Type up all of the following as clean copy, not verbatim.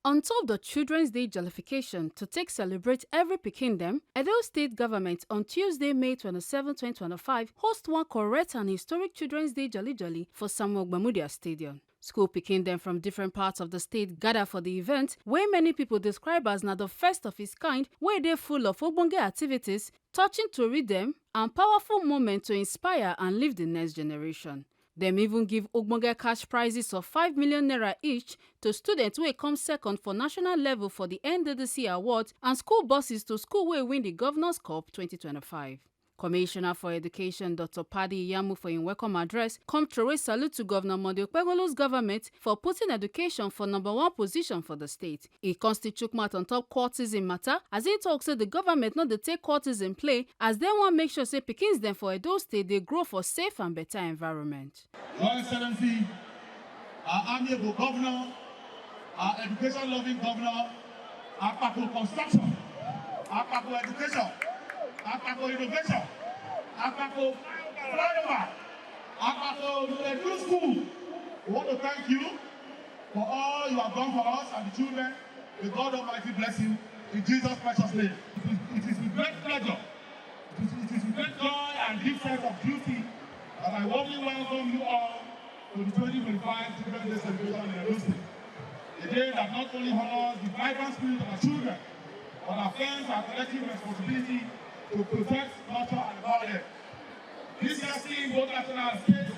On top the Children's Day jollification to take celebrate every pikin dem, Edo State Government on Tuesday, May 27, 2025 host one correct and historic Children's Day jolly for Samuel Ogbe Stadium. School pikin dem from different parts of the state gather for the event, wey many people describe as na the first of its kind, wey dey full of ogbonge activities, touching tori dem, and powerful moments to inspire and lift the next generation. Dem even give ogbonge cash prizes of 5 million naira each to students wey come second for national level for the NDDC Awards and school buses to school wey win the Governors' Cup 2025. Commissioner for Education Dr. Paddy Iyamu for im welcome address come throw salute to Governor Gov Okpebholo's government for putting education for #1 position for the state. E come still chook mouth on top courtism matter as e tok say the government no dey take courtism play as dem wan make sure say pikins dem for Edo State dey grow for safe and better environment. Your Excellency, our amiable governor, our education-loving governor, our Akpako construction, our Akpako education, our Akpako innovation, our Akpako flyover, our Akpako new school. We want to thank you for all you have done for us and the children. May God Almighty bless you in Jesus' precious name. It is with great pleasure, it is with great joy and deep sense of duty that I warmly welcome you all to the 2025 Children's Day celebration in Edo State. A day that not only honors the vibrant spirit of our children, but affirms our collective responsibility to protect, nurture, and empower them. This year's theme, both national and state,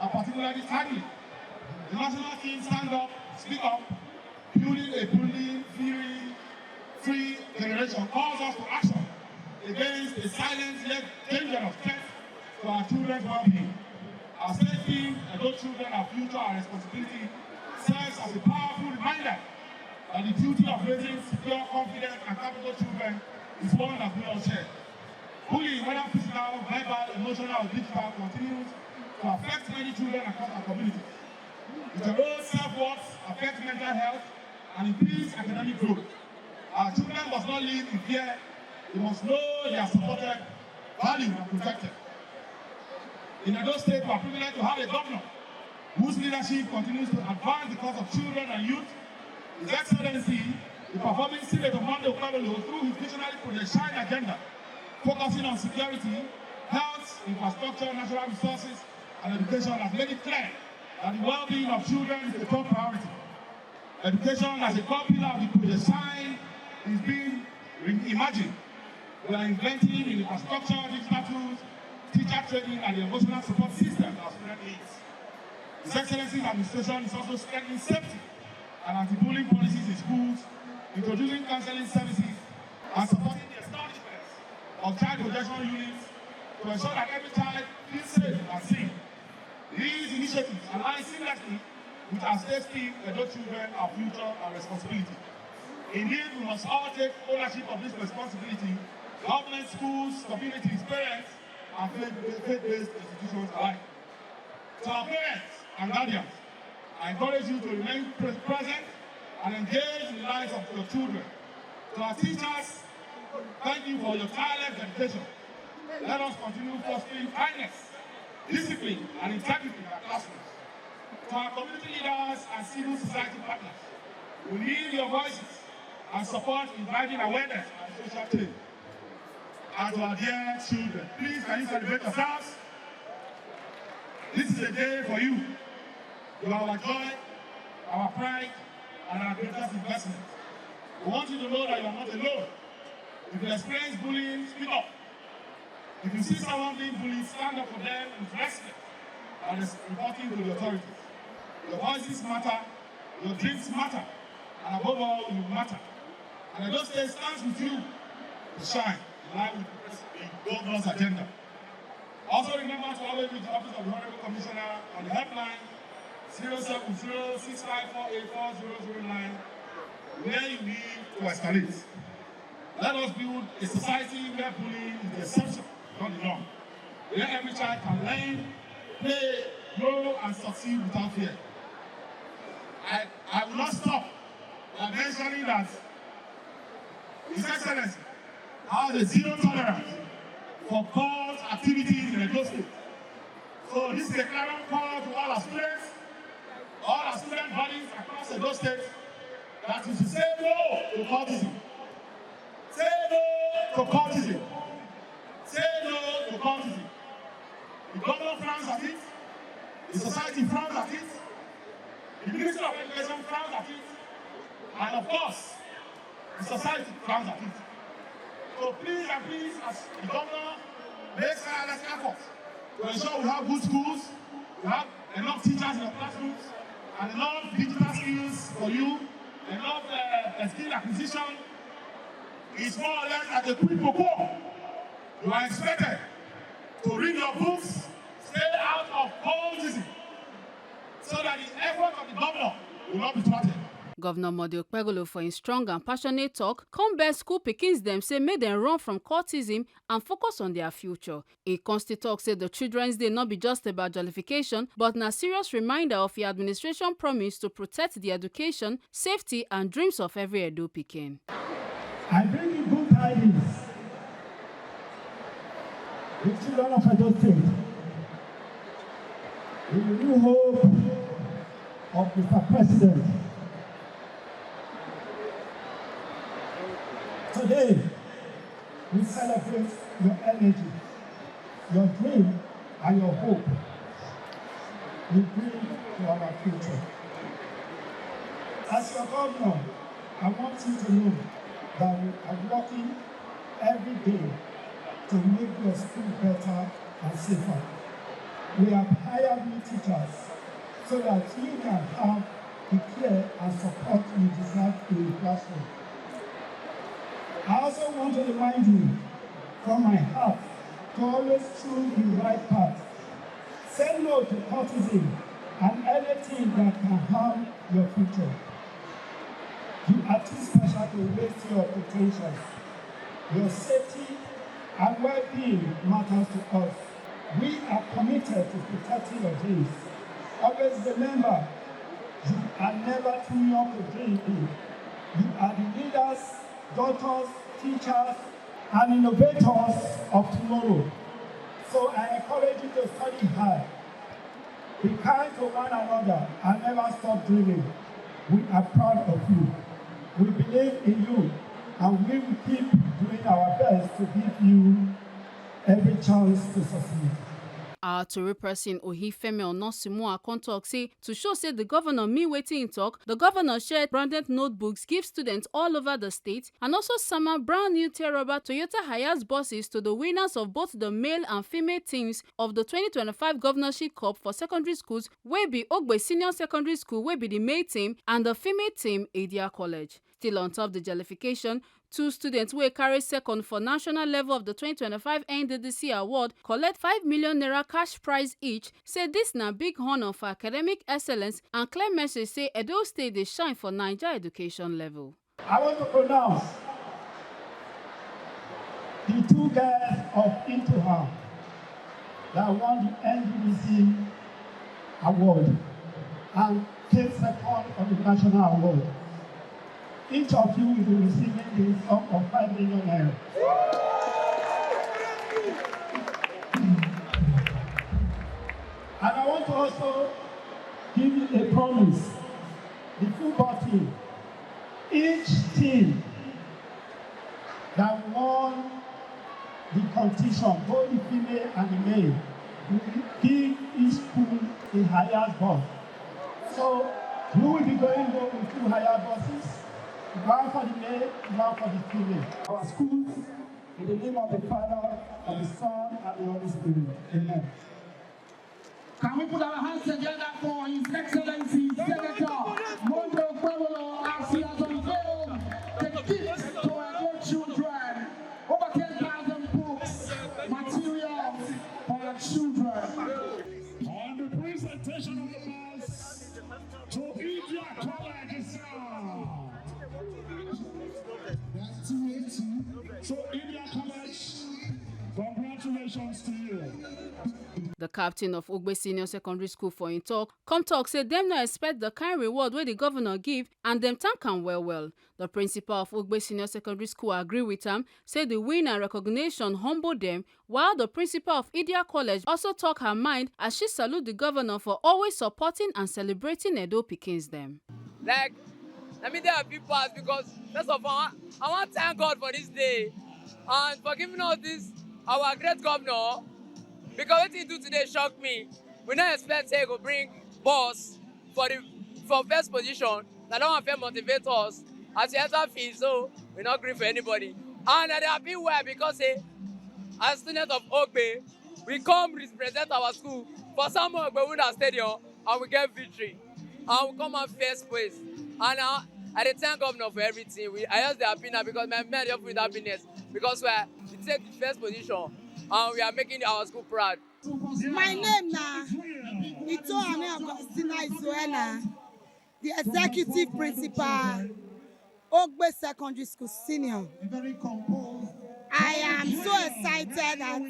are particularly timely. The national theme, Stand Up, Speak Up, building a bullying, free generation, calls us to action against a silent yet dangerous threat to our children's well-being. Our state theme, Edo children, our future, our responsibility, serves as a powerful reminder that the duty of raising secure, confident, and capable children is one that we all share. Bullying, whether physical, verbal, emotional, or digital, continues to affect many children across our communities. It erodes self-worth, affects mental health, and impedes academic growth. Our children must not live in fear. They must know they are supported, valued, and protected. In Edo State, we are privileged to have a governor whose leadership continues to advance the cause of children and youth. His Excellency, the performing Senate of Gov Okpebholo, through his visionary Project Shine agenda, focusing on security, health, infrastructure, natural resources, and education, has made it clear that the well-being of children is the top priority. Education as a core pillar of the Project Shine is being reimagined. We are inventing infrastructure, digital tools, teacher training, and the emotional support system our students need. His Excellency's administration is also strengthening safety and anti-bullying policies in schools, introducing counseling services, and supporting the establishment of child protection units to ensure that every child feels safe and seen. These initiatives align seamlessly with our state theme, Edo children, our future, and responsibility. Indeed, we must all take ownership of this responsibility, government, schools, communities, parents, and faith-based institutions alike. To our parents and guardians, I encourage you to remain present and engage in the lives of your children. To our teachers, thank you for your tireless dedication. Let us continue fostering kindness, discipline, and integrity in our classrooms. To our community leaders and civil society partners, we need your voices and support in driving awareness and social change. And to our dear children, please can you celebrate yourselves? This is a day for you. You are our joy, our pride, and our greatest investment. We want you to know that you are not alone. If you experience bullying, speak up. If you see someone being bullied, stand up for them with respect and reporting to the authorities. Your voices matter, your dreams matter, and above all, you matter. And Edo State stands with you to shine in line with the governor's agenda. Also remember to always reach the office of the Honorable Commissioner on the helpline 070-65484009 where you need to escalate. Let us build a society where bullying is the exception, not the norm. Where every child can learn, play, grow, and succeed without fear. I will not stop by mentioning that His Excellency has a zero tolerance for cult activities in Edo State. So this is a clarion call to all our students, all our student bodies across Edo State, That is to say no to cultism. Say no to cultism. Say no to cultism. The government frowns at it. The society frowns at it. The Ministry of Education frowns at it. And of course, the society frowns at it. So please and please, as the governor makes tireless efforts to ensure we have good schools, we have enough teachers in the classrooms, and enough digital skills for you, enough skill acquisition, is more or less like a quid pro quo. You are expected to read your books, stay out of cultism, so that the effort of the governor will not be thwarted. Governor Gov Okpebholo for his strong and passionate talk come best school pikins dem say make dem run from cultism and focus on their future. E consti talk say the Children's Day not be just about jollification, but na serious reminder of the administration promise to protect the education, safety and dreams of every Edo pikin. I bring you good tidings. The children of Edo State, in the new hope of Mr. President. Today, we celebrate your energy, your dream, and your hope. You bring to our future. As your governor, I want you to know that we are working every day to make your school better and safer. We have hired new teachers so that you can have the care and support you deserve in the classroom. I also want to remind you from my heart to always choose the right path. Say no to cultism and anything that can harm your future. You are too special to waste your potential. Your safety and well-being matters to us. We are committed to protecting your dreams. Always remember, you are never too young to dream big. You are the leaders, doctors, teachers, and innovators of tomorrow. So I encourage you to study hard. Be kind to one another and never stop dreaming. We are proud of you. We believe in you, and we will keep doing our best to give you every chance to succeed. Our Tory person Ohifemi Onosimu Akon talk say to show say the governor mean wetin im talk, the governor shared branded notebooks give students all over the state and also sama brand new tear-rubber Toyota Hiace buses to the winners of both the male and female teams of the 2025 Governorship Cup for secondary schools wey be Ogbe Senior Secondary School wey be the male team and the female team Idia College. Still on top of the jollification, 2 students wey carry second for national level of the 2025 NDDC award collect 5 million naira cash prize each, say this na big honor for academic excellence and clear message say Edo State dey shine for Naija education level. I want to pronounce the 2 girls of Intuha that won the NDDC award and came second on the national award. Each of you will be receiving the sum of 5 million naira. And I want to also give you a promise. The football team, each team that won the competition, both the female and the male, will give each school a Hiace bus. So you will be going home with 2 Hiace buses. One for the male, one for the female. Our schools, in the name of the Father, of the Son, and the Holy Spirit. Amen. Can we put our hands together for His Excellency Senator Gov Okpebholo as he has unveiled the gift to our children? Over 10,000 books, materials for our children. On the presentation of the mass to Idia College now. So Idia College, congratulations to you. The captain of Ogbe Senior Secondary School for im talk come talk say dem no expect the kind reward wey the governor give and dem thank am well. The principal of Ogbe Senior Secondary School agree with am, say the win and recognition humble dem, while the principal of Idia College also talk her mind as she salute the governor for always supporting and celebrating Edo pikins dem. Like Let me tell people because first of all, I want to thank God for this day and for giving us this our great governor. Because what he do today shocked me. We don't expect he go bring boss for first position. They don't want to motivate us as we enter field, so we not agree for anybody. And they are being well because as students of Ogbe, we come represent our school for some Ogbe win our stadium and we get victory. And we come out first place. And I dey thank governor for everything. I just dey happy now because my men just with happiness because we take first position and we are making our school proud. My name na Ito Ame Augustina Izuena, the executive principal, Ogbe Secondary School Senior. I am so excited that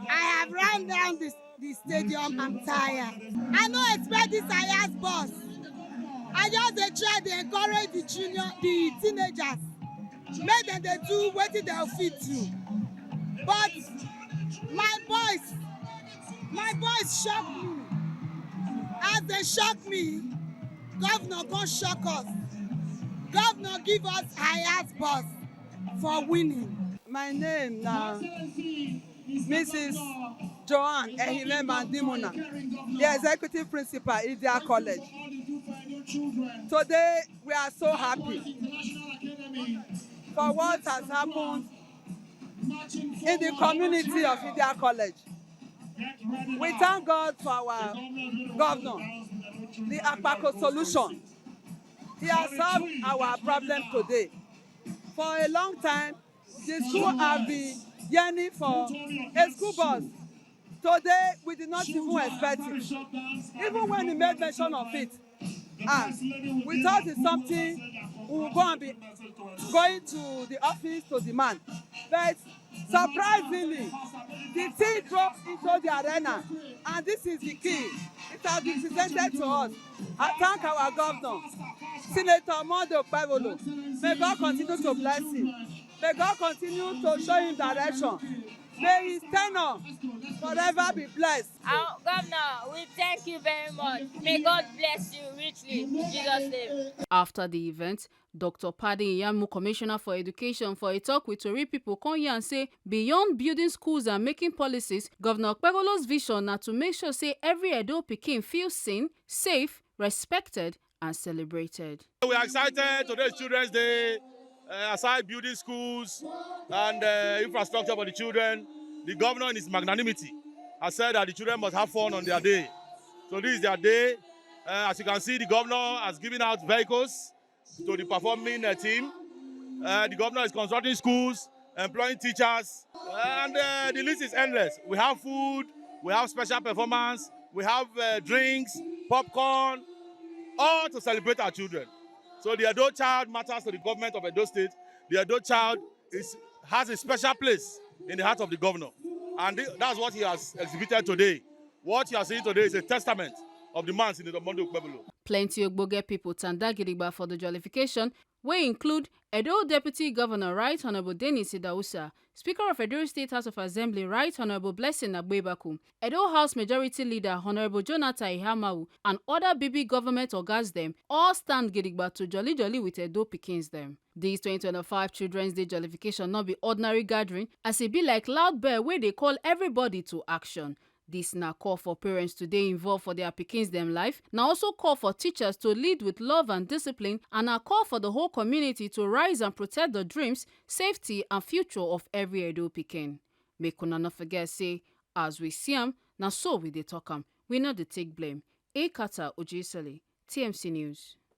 I have run down the stadium. I'm tired. I don't expect this highest boss. I just try to encourage the teenagers. Make them they do what they fit to. But my boys shock me. As they shock me, governor go shock us. Governor give us highest boss for winning. My name now Mrs. Joanne Ehile Mandimuna, the executive principal Idia College. Today we are so happy for what has happened in the community of Idia College. We thank God for our governor, the Akpako solution. He has solved our problem today. For a long time, the school have been yearning for a school bus. Today, we did not even expect it. Even when he made mention of it, we thought it's something we will go and be going to the office to demand. But surprisingly, the thing dropped into the arena, and this is the key. It has been presented to us. I thank our governor, Senator Gov Okpebholo. May God continue to bless him. May God continue to show him direction. May his tenure forever be blessed. Our governor, we thank you very much. May God bless you richly. In Jesus' name. After the event, Dr. Paddy Iyamu, Commissioner for Education, for a talk with Tori people, come here and say, beyond building schools and making policies, Governor Okpebholo's vision na to make sure say every Edo pikin feels seen, safe, respected, and celebrated. We are excited. Today is Children's Day. Aside building schools and infrastructure for the children, the governor in his magnanimity has said that the children must have fun on their day. So this is their day. As you can see, the governor has given out vehicles to the performing team. The governor is constructing schools, employing teachers, and the list is endless. We have food, we have special performance, we have drinks, popcorn, all to celebrate our children. So the Edo child matters to the government of Edo State. The Edo child has a special place in the heart of the governor. And that's what he has exhibited today. What you are seeing today is a testament of the man in the Gov Okpebholo. Plenty Ogboge people tanda gidigba for the jollification, wey include Edo Deputy Governor Right Honorable Dennis Idausa, Speaker of Edo State House of Assembly Right Honorable Blessing Agbebaku, Edo House Majority Leader Honorable Jonathan Ihamawu, and other BB government ogas dem all stand gidigba to jolly with Edo pikins dem. This 2025 Children's Day jollification not be ordinary gathering, as it be like loud bell where they call everybody to action. This na call for parents to dey involved for their pikins dem life, na also call for teachers to lead with love and discipline, and a call for the whole community to rise and protect the dreams, safety and future of every Edo pikin. Make una no forget say, as we see am, na so we dey talk am. We no dey take blame. Ekata Ojisali, TMC News.